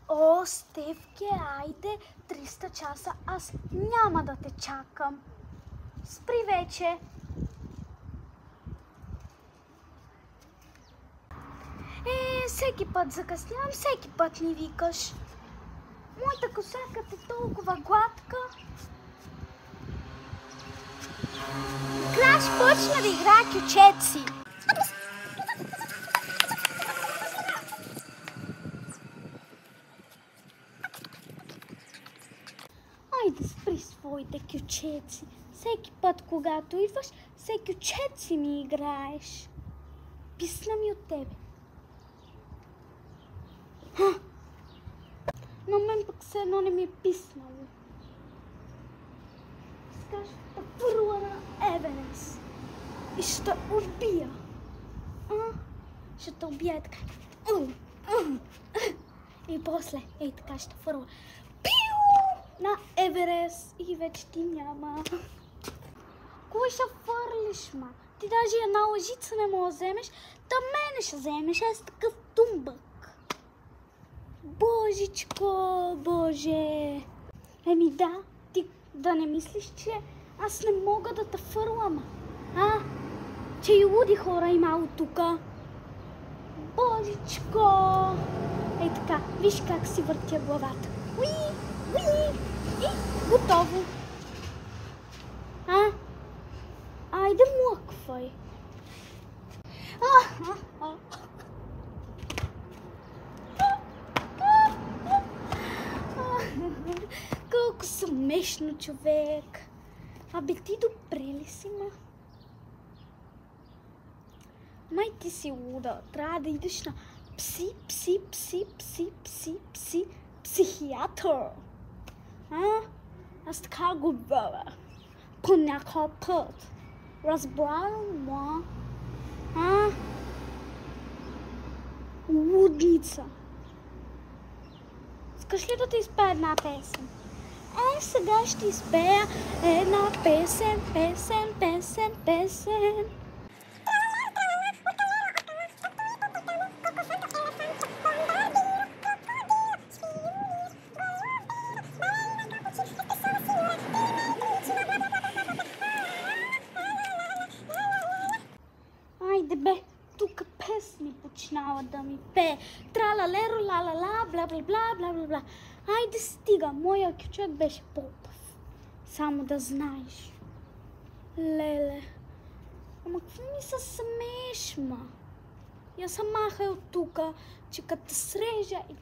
О, Стефке, айде, 300 часа, аз няма да те чакам. Спри вече. Всеки път закъснявам, всеки път ни викаш. Моята коса като е толкова гладка. Краш почна да играе кючеци. Айде спри своите кючеци. Всеки път, когато идваш, все кючеци ми играеш. Писна ми от тебе. Но мен пък все едно не ми е писнало. Скаш да първа на Еверест и ще те убия. Ще те убия така. И после, така ще фърва на Еверест и вече ти няма. Кой ще фърлиш, ма? Ти даже една лъжица не мога да вземеш, та мене ще вземеш, аз такъв тумбък. Божичко, Боже! Еми да, ти да не мислиш, че аз не мога да те фърлам, че и луди хора имало тука. Божичко! Ей така, виж как си въртя главата. И готово. Айде млъквай. Колко смешно, човек. Абе ти добре ли си, ма? Май ти си луда. Трябва да идеш на психиатър. Аз така говоря. По някой път. Разбрал, ма? Лудница. Искаш ли да ти изпея една песен? Сега ще изпея една песен. Айде бе, тук песни почнава да ми пее. Тралалеро, ла-ла-ла, бла-бла-бла. Айде стига, моя кючек беше попав. Само да знаеш. Леле. Ама какво ми се смееш, ма? Я съм махай от тука, че като те срежа и